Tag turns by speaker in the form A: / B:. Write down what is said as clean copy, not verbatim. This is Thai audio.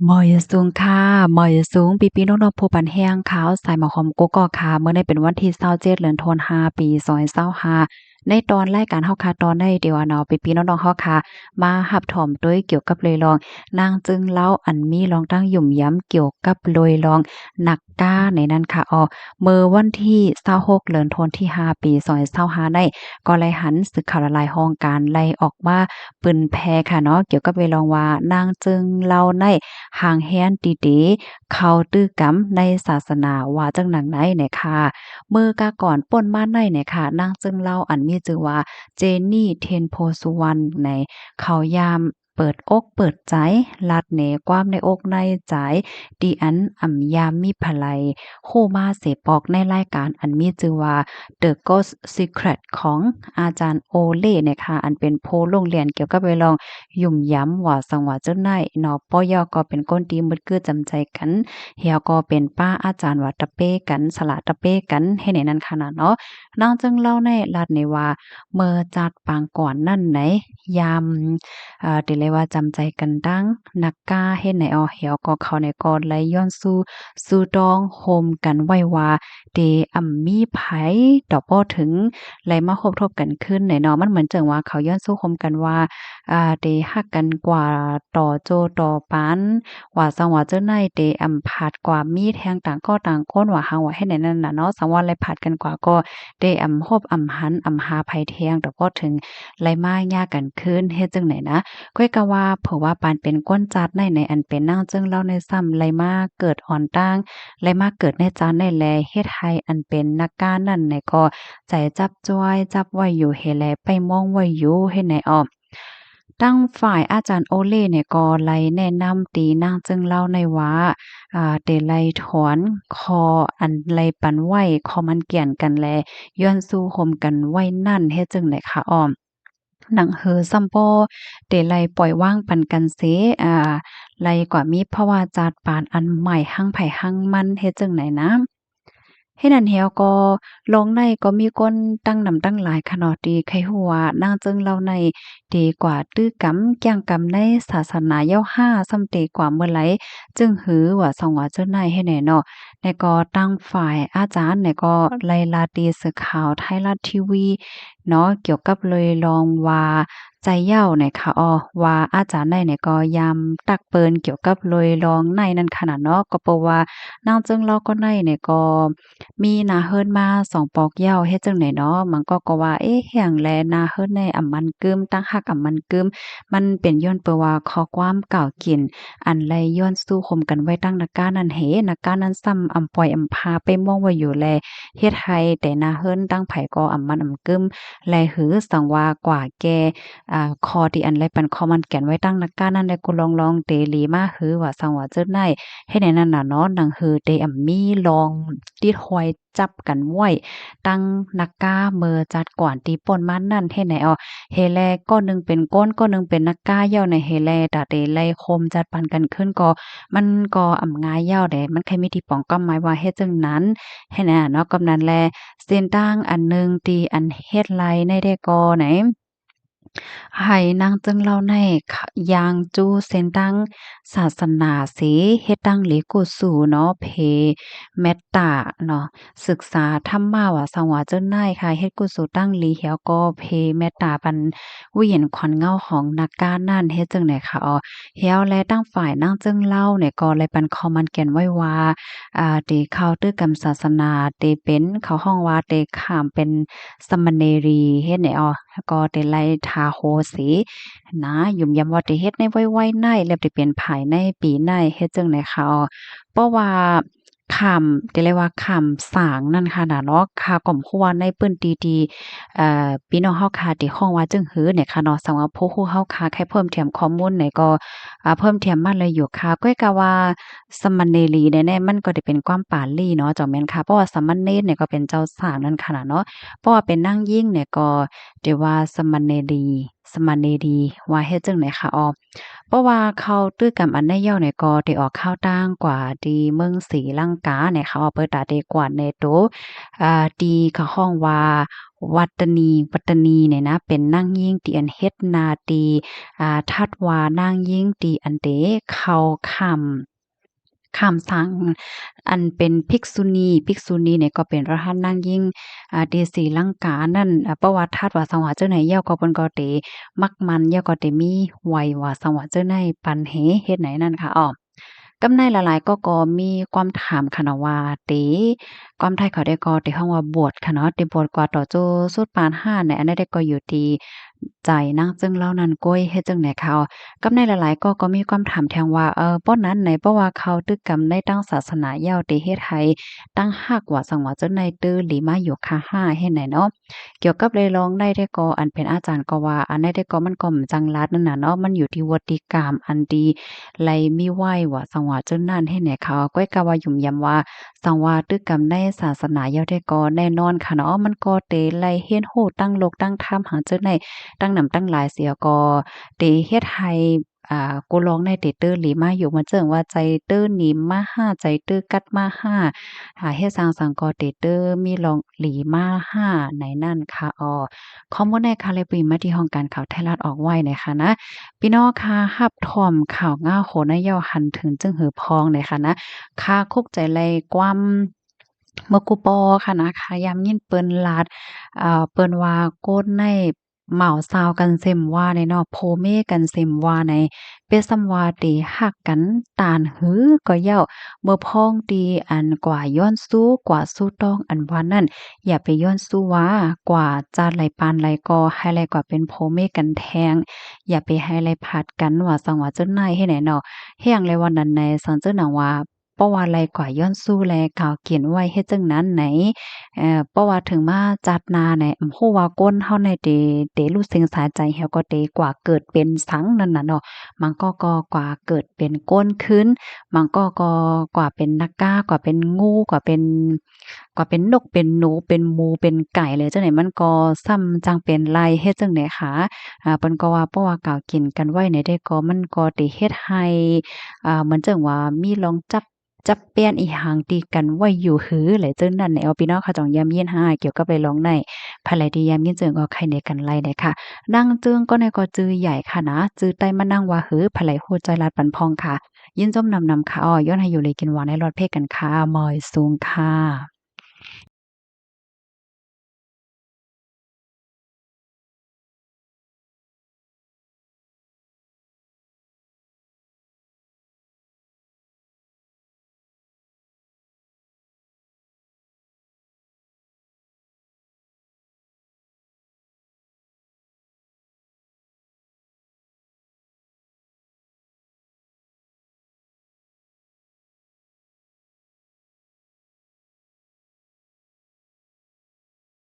A: หมอยสูงค่ะหมอยสูงปีๆน้องๆผู้ปันแห้งขาวสายหมอหอมกุ๊กกอกค่ะเมื่อได้เป็นวันที่27เดือนธันวาปี2025ในตอนรายการเฮาค่ะตอนได้เดี๋ยวเนาะปีๆน้องๆเฮาค่ะมาหับถอมด้วยเกี่ยวกับเลยลองนางจึงเล่าอันมีลองตั้งหยุ่มย้ำเกี่ยวกับเลยลองนักกล้าในนั้นค่ะเมื่อวันที่26เดือนธันวาที่5ปี2025ได้ก็ไล่หันสึกข่าวละลายห้องการไล่ออกมาปืนแพค่ะเนาะเกี่ยวกับเลยลองว่านางจึงเล่าใน ห่างแฮ้นดีๆเข้าตื้อกำในศาสนาว่าจังหนังไหนเนี่ยค่ะมื้อกะก่อนป่นมาในเนี่ยค่ะนางจึงเล่าอันมีชื่อว่าเจนี่เทยนโพสุวรรณในเขายามเปิดอกเปิดใจลัดเหนความในอกในใจดีอันอ่ำยามมีไผไลฮู้มาเสปอกในรายการอันมีชื่อว่า The Ghost Secret ของอาจารย์โอเล่เนี่ยค่ะอันเป็นโพโรงเรียนเกี่ยวกับเวลอง ยุ่มย้ำว่าสังว่าเจ้านายเนาะป้อยอก็เป็นคนดีมึดคือจำใจกันเฮียก็เป็นป้าอาจารย์ว่าตะเป้กันสละตะเป้กันให้ในนั้นขนาดเนาะนางจึงเล่าในลัดในว่าเมื่อจัดปางก่อนนั่นไหนยามติเลยว่าจำใจกันดังนักกาเฮ็ดไหนเหี่ยวก็เขาในก็ไหลย้อนสู่ดองโฮมกันไว้ว่าเดมีไผดอกบ่ถึงไหลมาคบทบกันขึ้นไหนเนาะมันเหมือนจังว่าเขาย้อนสู่โฮมกันว่า ได้ฮักกันกว่าต่อโจต่อปันว่าสังว่าเจ้านายได้ผาดกว่ามีแทงต่างก็ต่างคนว่าหังว่าให้ไหนนั่นน่ะเนาะสังว่าไรผาดกันกว่าก็ได้ฮบหันหาภัยแทงแต่พอถึงไรมายากกันคืนเฮ็ดจังไหนนะก้อยก็ว่าเผื่อว่าปานเป็นก้นจัดในอันเป็นนางจึงเล่าในซ้ำไรมาเกิดอ่อนตั้งไรมาเกิดในจานในแลเฮ็ดให้อันเป็นนักการนั่นในก็ใจจับจ้อยจับไว้อยู่เฮแลไปมองไว้อยู่เฮ็ดไหนอ้อ ตั้งฝ่ายอาจารย์โอเล่เนี่ยก็ไล่แนะนำตีนางจึงเล่าในว่าได้ไล่ถอนคออันไล่ปันไว้คอมันเกี่ยนกันแลย้อนสู่ห่มกันไว้นั่นเฮ็ดจังได๋คะอ้อมหนังเหอซัมบ่ได้ไล่ปล่อยว่างปันกันเสไล่กว่ามีภาวะจาดปานอันใหม่หั้งไผหั้งมันเฮ็ดจั่งใดนะ ให้นั่นแฮวก็ลงในก็มีคนตั้งนำตั้งหลายคะเนาะที่ใครฮู้ว่านางจึงเล่าในดีกว่าตื้อกำแก่งกำในศาสนาเย้าห้าซำเตกว่าเมื่อไหร่จึงหือว่าสองว่าเจ้านายให้แน่เนาะแล้วก็ตั้งฝ่ายอาจารย์เนี่ยก็ไล่ลาตีสื่อข่าวไทยรัฐทีวีเนาะเกี่ยวกับเลยลองว่าใจเหย้าเนี่ยค่ะว่าอาจารย์ได้เนี่ยก็ยามตักเปินเกี่ยวกับเลยลองในนั้นขนาดเนาะก็เพราะว่านางจึงเลาก็ในเนี่ยก็ มีนาเฮิรนมา2ปอกเหย้าเฮ็ดจั่งใดเนาะมันก็ว่าเอ๊ะแฮ่งแลนาเฮิรนในอ่ำมันกึมตั้งฮักอ่ำมันกึมมันเป็นย้อนเปนว่าข้อความกล่าวกินอันไลย้อนสู้คมกันไว้ตั้งนักกานั้นเหนักกานั้นซ้ำอำปล่อยอำพาไปม่วงไว้อยู่แลเฮ็ดให้แต่นาเฮิรนตั้งไผก็อ่ำมันอ่ำกึมแลหือสังว่ากว่าแก่คอที่อันไลปันคอมันแก่นไว้ตั้งนักกานั้นแลกูลองเตหลีมาหือว่าสังว่าเจิดได๋เฮ็ดให้นั่นน่ะเนาะหนังหือเตอ่ำมีลองติดห้อยจับกันไว้ตั้งนักกาเมอจัดก่อนตีป่นมานั่นเฮ็ดไหนเฮแลก็หนึ่งเป็นก้นก็หนึ่งเป็นนักกาเหย้าในเฮแลตาเตไลคมจัดปันกันขึ้นก็มันก็อำงายเหย้าแดมันใครมีที่ป้องก็หมายว่าเฮ็ดจังนั้นให้น่ะเนาะกำนั้นแลเส้นตั้งอันหนึ่งตีอันเฮ็ดไลในได้ก็ไหน ให้นางจึงเล่าในยางจูเส้นตั้งศาสนาสิเฮ็ดตั้งหลีกุสู่เนาะเพเมตตาเนาะศึกษาธรรมะว่าสังวาเจ้านายค่ะเฮ็ดกุศลตั้งหลีเหี่ยวก็เพเมตตาปันวิเห็นขวัญเงาของนักการนั่นเฮ็ดจังได๋ค่ะเหี่ยวและตั้งฝ่ายนางจึงเล่าเนี่ยก็เลยปันคอมมันแก่นไว้ว่าที่เข้าตื้อกรรมศาสนาที่เป็นเขาห้องว่าที่ข้ามเป็นสมณเณรีเฮ็ดให้แล้วก็ได้ไล่ทาโหสินะยุ่มยำว่าได้เฮ็ดในไวๆในแล้วได้เป็นภายในปีในเฮ็ดจั่งใดคะเพราะว่าข้ามได้เรียกว่าข้ามสางนั่นค่ะน่ะเนาะค่าก่อมคัวในปื้นดีๆพี่น้องเฮาค่ะที่ฮ้องว่าจึงหือเนี่ยค่ะเนาะสำหรับผู้ฮู้เฮาค่ะใครเพิ่มเติมข้อมูลเนี่ยก็เพิ่มเติมมาเลยอยู่ค่ะก้อยกะว่าสมณเณรีแน่ๆมันก็ได้เป็นความปาลีเนาะเจ้าแม่นค่ะเพราะว่าสามเณรเนี่ยก็เป็นเจ้าสาวนั่นค่ะน่ะเนาะเพราะว่าเป็นนางยิ่งเนี่ยก็ เรียกว่าสมณเณรี สมานเนดีว่าเฮ็ดจังไหนค่ะอ้อเพราะว่าเขาตื้อกำอันได้เย้าเนี่ยก็ได้ออกข้าวตั้งกว่าดีเมืองศรีลังกาเนี่ยเขาเอาเปิดตาได้กว่าในโตดีเขาห้องว่าวัตตนีเนี่ยนะเป็นนางยิ่งที่อันเฮ็ดนาดีทัดว่านางยิ่งที่อันเดเขาคำสั่งอันเป็นภิกษุณีเนี่ยก็เป็นพระธาตุนางยิ่งที่ศรีลังกานั่นประวัติทัดว่าสังวาเจ้าไหนเย้าก็เพิ่นก็ได้มักมันเย้าก็ได้มีไว้ว่าสังวาเจ้าไหนปันเหเฮ็ดไหนนั่นค่ะอ้อกำในหลายๆก็มีความถามค่ะเนาะว่าความไทยเขาได้ก็ที่ฮ้องว่าบวชค่ะเนาะที่บวชกว่าต่อโจสุดปานห้าในอันใดได้ก็อยู่ที่ใจนางจึงเล่านั้นก้อยเฮ็ดจังไหนเขากำในหลายๆก็มีความถามแทงว่าป้อนั้นไหนเพราะว่าเขาตึกกรรมในตั้งศาสนาเย้าที่เฮ็ดให้ตั้งฮักว่าสังว่าเจ้าในตื้อหลีมาอยู่คาห้าเฮ็ดไหนเนาะเกี่ยวกับเลยลองได้ก็อันเป็นอาจารย์ก็ว่าอันใดได้ก็มันก็บ่จังลัดนั่นน่ะเนาะมันอยู่ที่วติกรรมอันดี ไลมีไหว้ว่าสังวาจุนนั่นให้แหน่เขาก้อยกะว่ายุ่มยำว่าสังวาตึกกรรมในศาสนาเยาได้ก็แน่นอนค่ะเนาะมันก็เตไลเฮียนโฮตั้งโลกตั้งธรรมหาเจ้าในตั้งนำตั้งหลายเสียก็เตเฮ็ดให้กูร้องในเตเตอร์หลีมาอยู่มันเจิงว่าใจเตอร์หนีมาห้าใจเตอร์กัดมาห้าเฮ็ดสร้างสังกอเตเตอร์มีลองหลีมาห้าไหนนั่นค่ะข้อมูลในค่ะเลยปรีมาที่ห้องการข่าวไทยรัฐออกไว้นะคะนะ พี่น้องค่ะรับทอมข่าวง่าโหนย่อหันถึงจึงหือพองเลยค่ะนะค่าคุกใจเลยกวามเมื่อกูปอค่ะนะคะยามยินเปิ้นลาดเปิ้นว่าโกนในเหมาซาวกันเซ็มว่าในเนาะโพเมกันเซ็มว่าในเปซำว่าติฮักกันตานหือก็เย้าเมื่อพ้องตีอันกว่าย้อนสู้กว่าสู้ต้องอันว่านั่นอย่าไปย้อนสู้ว่ากว่าจาดไหลปานไหลกอให้ไหลกว่าเป็นโพเมกันแทง อย่าไปให้ไรพัดกันว่าสังว่าเจ้านายให้ไหนเนาะเฮียงเลยวันนั้นในสังเจ้าหนังว่าเพราะว่าไรกว่าย้อนสู้แลกล่าวเขียนไว้เฮ็ดจังนั้นไหนเพราะว่าถึงมาจัดนาเนี่ยฮู้ว่าก้นเฮาในเตรู้สึงสาใจเฮาก็เตกว่าเกิดเป็นสังนั่นน่ะเนาะมันก็กว่าเกิดเป็นก้นขึ้นมันก็กว่าเป็นนักกากว่าเป็นงูกว่าเป็นนกเป็นหนูเป็นหมูเป็นไก่เลยจังได๋มันก็ซ้ำจังเป็นไรเฮ็ดจังได๋คะเพิ่นก็ว่าเพราะว่ากล่าวกินกันไว้ในได้ก็มันก็ได้เฮ็ดให้เหมือนจังว่ามีลองจับเปี้ยนอีหางตีกันไว้อยู่หือแหละจังนั้นแหละเอาพี่น้องเขาจ้องย้ำยินให้เกี่ยวกับไปลองในภายหลายที่ย้ำยินเจิงก็ใครในกันไล่ได้ค่ะดังจึงก็ในก็จือใหญ่ค่ะนะจือใต้มานั่งว่าหือภายหลายโหใจรัดปันพองค่ะยินจมนำค่ะย้อนให้อยู่เลยกินหวานในรอดเพศกันค่ะมอยสูงค่ะ